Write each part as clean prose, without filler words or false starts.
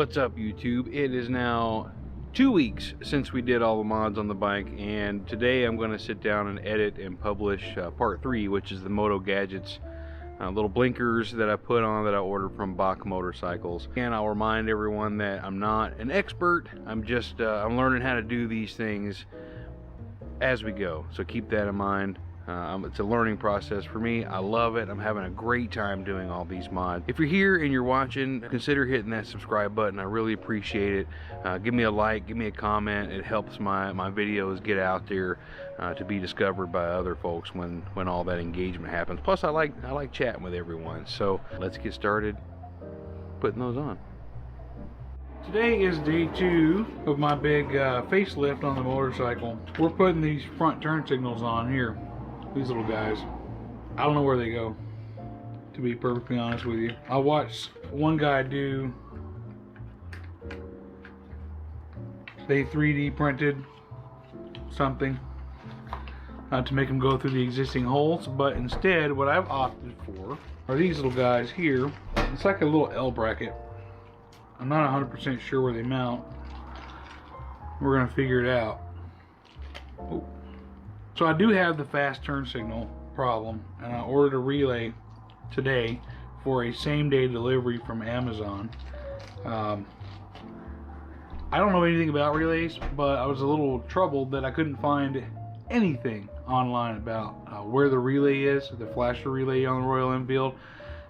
What's up, YouTube? It is now 2 weeks since we did all the mods on the bike, and today I'm going to sit down and edit and publish part 3, which is the Moto Gadgets little blinkers that I put on that I ordered from Bach Motorcycles. And I'll remind everyone that I'm not an expert. I'm just I'm learning how to do these things as we go, so keep that in mind. It's a learning process for me. I love it. I'm having a great time doing all these mods. If you're here and you're watching, consider hitting that subscribe button. I really appreciate it. Give me a like, give me a comment. It helps my videos get out there to be discovered by other folks when all that engagement happens. Plus, I like chatting with everyone. So let's get started putting those on. Today is day 2 of my big facelift on the motorcycle. We're putting these front turn signals on here. These little guys. I don't know where they go, to be perfectly honest with you. I watched one guy do, they 3D printed something to make them go through the existing holes, but instead what I've opted for are these little guys here. It's like a little L bracket. I'm not 100% sure where they mount. We're gonna figure it out. Oh. So I do have the fast turn signal problem, and I ordered a relay today for a same-day delivery from Amazon. I don't know anything about relays, but I was a little troubled that I couldn't find anything online about where the relay is, the flasher relay on the Royal Enfield.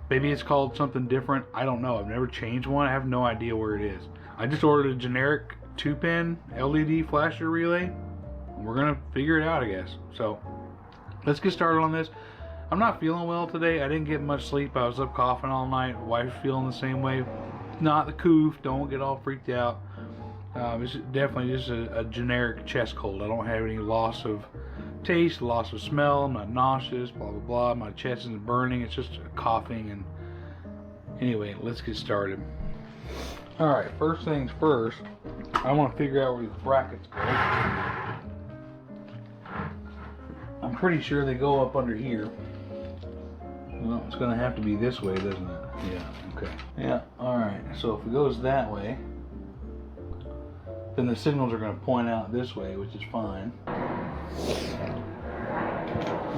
Maybe it's called something different. I don't know. I've never changed one. I have no idea where it is. I just ordered a generic 2-pin LED flasher relay. We're gonna figure it out, I guess. So let's get started on this. I'm not feeling well today. I didn't get much sleep. I was up coughing all night. Wife's feeling the same way. Not the coof. Don't get all freaked out. It's definitely just a generic chest cold. I don't have any loss of taste, loss of smell. I'm not nauseous, blah blah blah. My chest isn't burning. It's just coughing. And anyway, let's get started. All right, first things first, I want to figure out where these brackets go. I'm pretty sure they go up under here. Well, it's going to have to be this way, doesn't it? Yeah, okay. Yeah, alright. So if it goes that way, then the signals are going to point out this way, which is fine.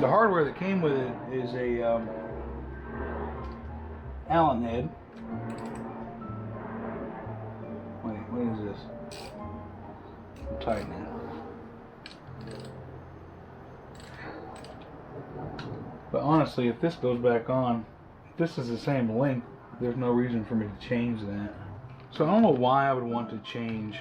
The hardware that came with it is a Allen head. Wait, what is this? I'm tightening it. But honestly, if this goes back on, if this is the same length, there's no reason for me to change that. So I don't know why I would want to change.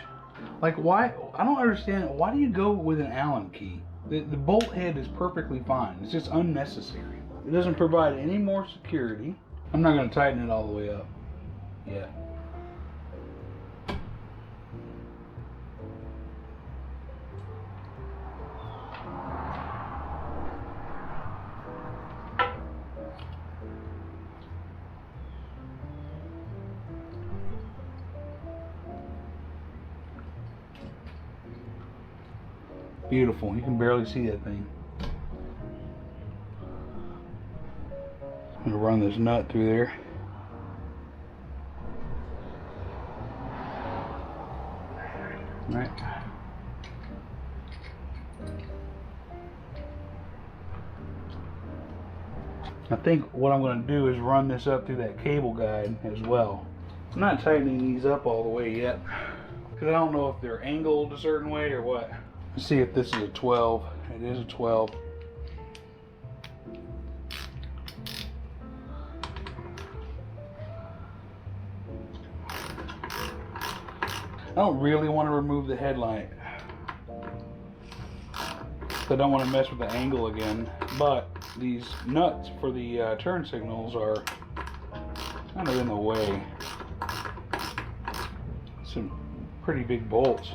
Like, why? I don't understand. Why do you go with an Allen key? The bolt head is perfectly fine. It's just unnecessary. It doesn't provide any more security. I'm not going to tighten it all the way up yet. Beautiful. You can barely see that thing. I'm gonna run this nut through there. All right. I think what I'm going to do is run this up through that cable guide as well. I'm not tightening these up all the way yet because I don't know if they're angled a certain way or what. Let's see if this is a 12. It is a 12. I don't really want to remove the headlight. I don't want to mess with the angle again, but these nuts for the turn signals are kind of in the way. Some pretty big bolts.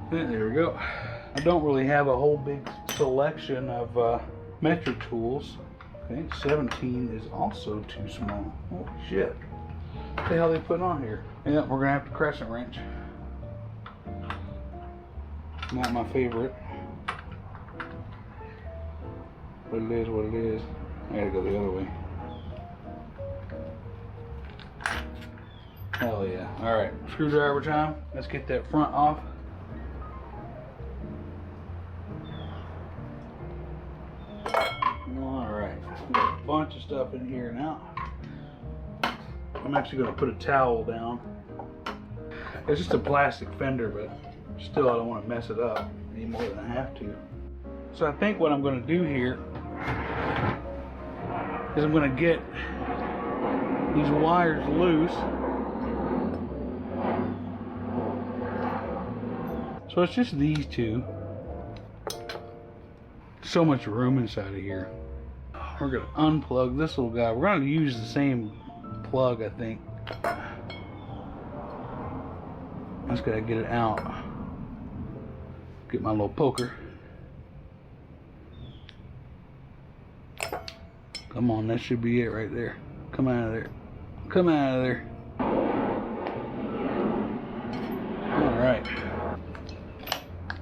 There we go. I don't really have a whole big selection of metric tools. Okay, 17 is also too small. Oh shit. What the hell are they putting on here? Yeah, we're gonna have to crescent wrench. Not my favorite. But it is what it is. I gotta go the other way. Hell yeah. Alright, screwdriver time. Let's get that front off. Alright, got a bunch of stuff in here now. I'm actually going to put a towel down. It's just a plastic fender, but still I don't want to mess it up any more than I have to. So I think what I'm going to do here is I'm going to get these wires loose. So it's just these two. So much room inside of here. We're going to unplug this little guy. We're going to use the same plug, I think. I just gotta get it out. Get my little poker. Come on, that should be it right there. Come out of there. Come out of there. Alright.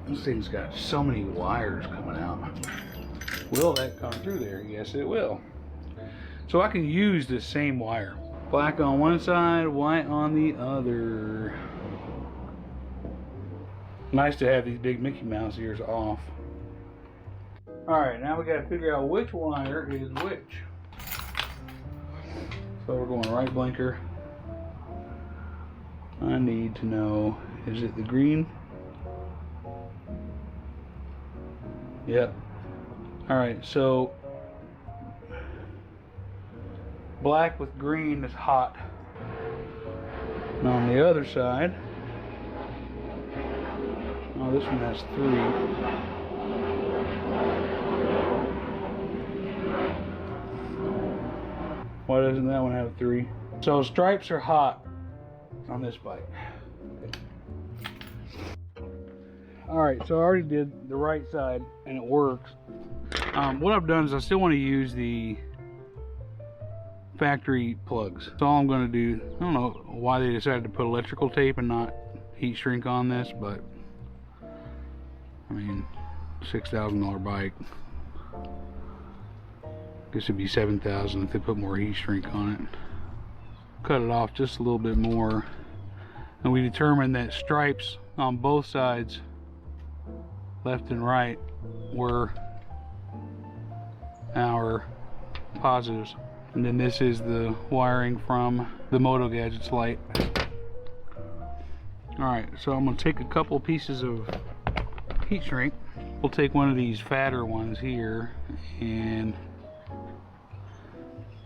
This thing's got so many wires coming out. Will that come through there? Yes, it will. So I can use this same wire. Black on one side, white on the other. Nice to have these big Mickey Mouse ears off. Alright, now we gotta figure out which wire is which. So we're going right blinker. I need to know, is it the green? Yep. Alright, so black with green is hot. And on the other side, oh, this one has 3. Why doesn't that one have 3? So stripes are hot on this bike. Alright, so I already did the right side and it works. What I've done is I still want to use the factory plugs. So all I'm going to do, I don't know why they decided to put electrical tape and not heat shrink on this, but I mean, $6,000 bike. Guess it'd be $7,000 if they put more heat shrink on it. Cut it off just a little bit more, and we determined that stripes on both sides, left and right, were our positives. And then this is the wiring from the Moto Gadgets light. Alright, so I'm going to take a couple pieces of heat shrink. We'll take one of these fatter ones here and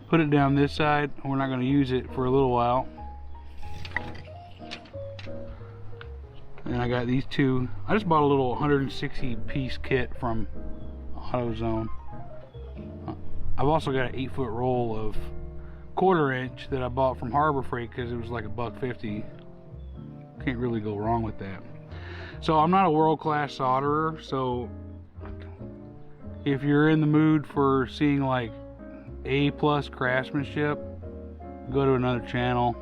put it down this side. We're not going to use it for a little while. And I got these two. I just bought a little 160 piece kit from AutoZone. I've also got an 8-foot roll of 1/4 inch that I bought from Harbor Freight because it was like $1.50. Can't really go wrong with that. So I'm not a world-class solderer, so if you're in the mood for seeing like A+ craftsmanship, go to another channel.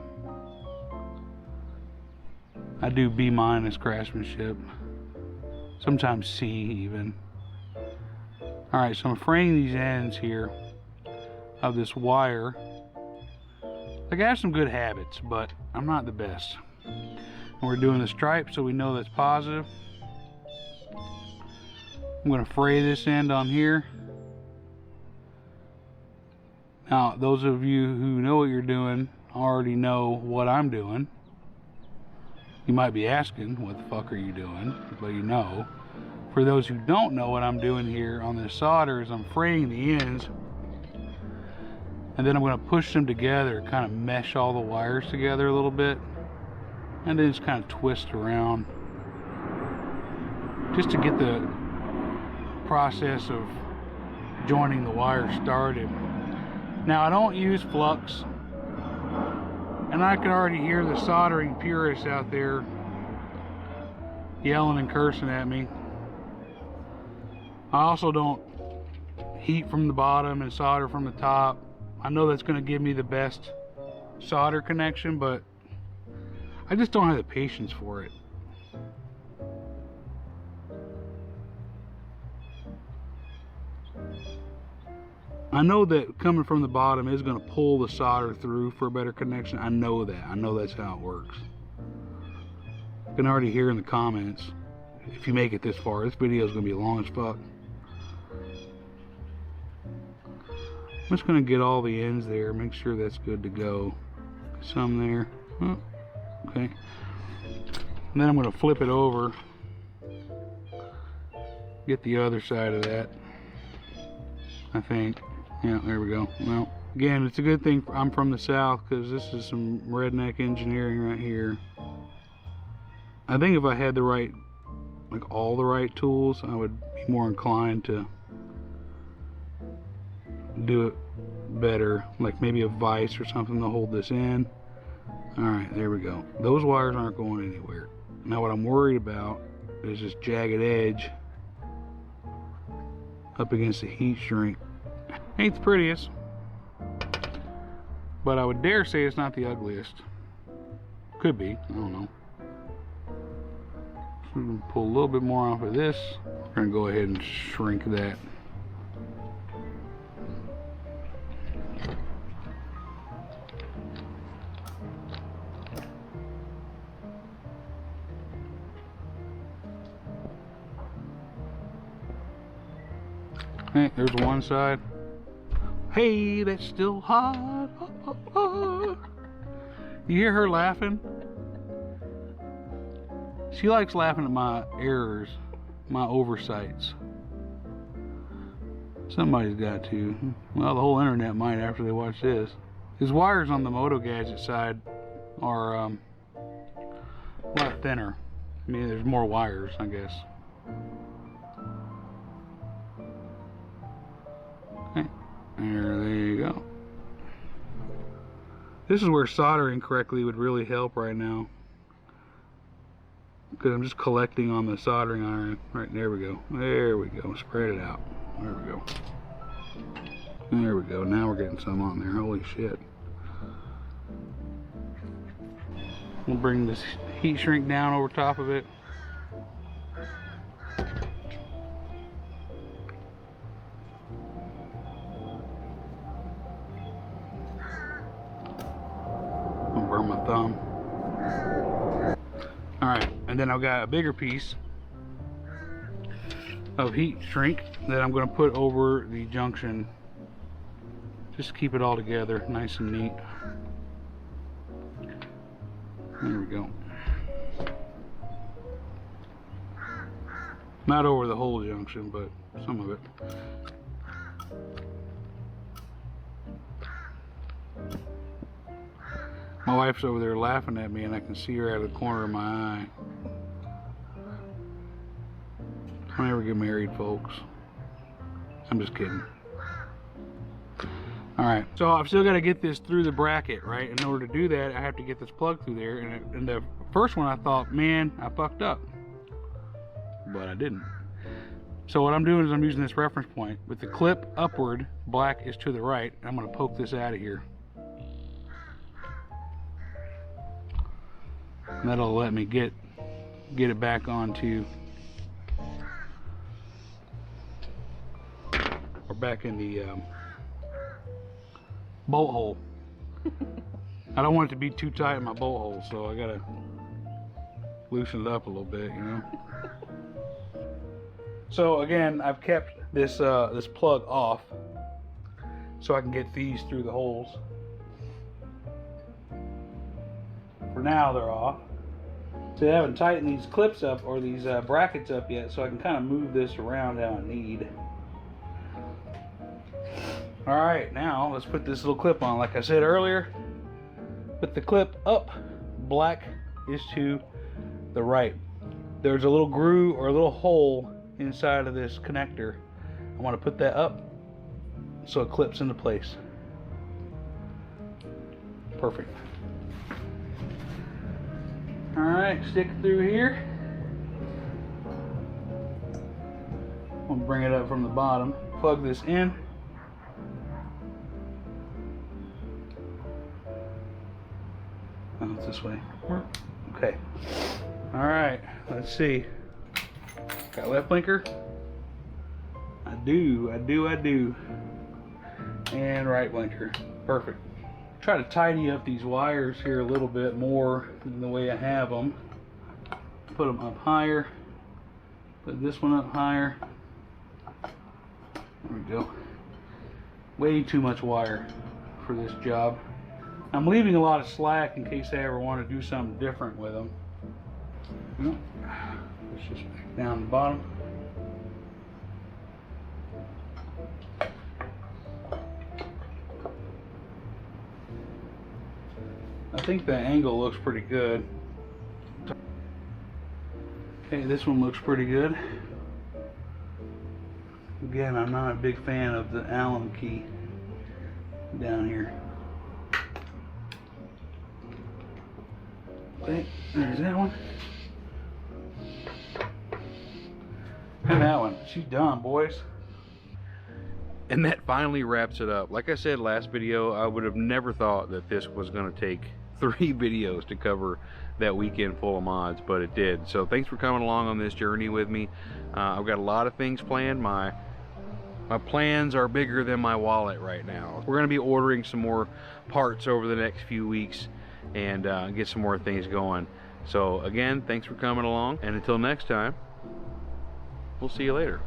I do B- craftsmanship, sometimes C even. Alright, so I'm fraying these ends here of this wire. Like, I have some good habits, but I'm not the best. And we're doing the stripe so we know that's positive. I'm going to fray this end on here. Now, those of you who know what you're doing already know what I'm doing. You might be asking, what the fuck are you doing? But you know. For those who don't know, what I'm doing here on this solder is I'm fraying the ends, and then I'm going to push them together, kind of mesh all the wires together a little bit, and then just kind of twist around just to get the process of joining the wires started. Now, I don't use flux, and I can already hear the soldering purists out there yelling and cursing at me. I also don't heat from the bottom and solder from the top. I know that's going to give me the best solder connection, but I just don't have the patience for it. I know that coming from the bottom is going to pull the solder through for a better connection. I know that. I know that's how it works. You can already hear in the comments, if you make it this far, this video is going to be long as fuck. I'm just going to get all the ends there, make sure that's good to go. Some there. Oh, okay. And then I'm going to flip it over. Get the other side of that, I think. Yeah, there we go. Well, again, it's a good thing I'm from the South, because this is some redneck engineering right here. I think if I had the right, like all the right tools, I would be more inclined to do it better, like maybe a vise or something to hold this in. Alright, there we go. Those wires aren't going anywhere. Now what I'm worried about is this jagged edge up against the heat shrink. Ain't the prettiest, but I would dare say it's not the ugliest. Could be, I don't know. So we're gonna pull a little bit more off of this. We're gonna go ahead and shrink that. Okay, there's one side. Hey, that's still hot. You hear her laughing? She likes laughing at my errors, my oversights. Somebody's got to. Well, the whole internet might after they watch this. His wires on the Moto Gadget side are a lot thinner. I mean, there's more wires, I guess. Okay, there you go. This is where soldering correctly would really help right now, because I'm just collecting on the soldering iron. Right, there we go. There we go. Spread it out. There we go. There we go. Now we're getting some on there. Holy shit. We'll bring this heat shrink down over top of it. I'll burn my thumb. Alright, and then I've got a bigger piece of heat shrink that I'm going to put over the junction, just to keep it all together nice and neat. There we go. Not over the whole junction, but some of it. My wife's over there laughing at me, and I can see her out of the corner of my eye. Don't ever get married, folks. I'm just kidding. Alright, so I've still got to get this through the bracket, right? In order to do that, I have to get this plug through there. And the first one I thought, man, I fucked up. But I didn't. So what I'm doing is I'm using this reference point. With the clip upward, black is to the right. I'm going to poke this out of here. And that'll let me get it back onto, or back in the bolt hole. I don't want it to be too tight in my bolt hole, so I gotta loosen it up a little bit, you know. So again, I've kept this this plug off so I can get these through the holes. For now, they're off. So I haven't tightened these clips up, or these brackets up yet, so I can kind of move this around how I need. Alright, now let's put this little clip on. Like I said earlier, put the clip up, black is to the right. There's a little groove or a little hole inside of this connector. I want to put that up so it clips into place. Perfect. Alright, stick it through here. I'm going to bring it up from the bottom. Plug this in. Oh, it's this way. Okay. Alright, let's see. Got left blinker? I do. and right blinker. Perfect. Try to tidy up these wires here a little bit more than the way I have them. Put them up higher. Put this one up higher. There we go. Way too much wire for this job. I'm leaving a lot of slack in case I ever want to do something different with them. Let's just back down the bottom. I think the angle looks pretty good. Okay, this one looks pretty good. Again, I'm not a big fan of the Allen key down here. Okay, there's that one. And that one. She's done, boys. And that finally wraps it up. Like I said last video, I would have never thought that this was going to take 3 videos to cover that weekend full of mods, but it did. So thanks for coming along on this journey with me. I've got a lot of things planned. My plans are bigger than my wallet right now. We're going to be ordering some more parts over the next few weeks and get some more things going. So again, thanks for coming along, and until next time, we'll see you later.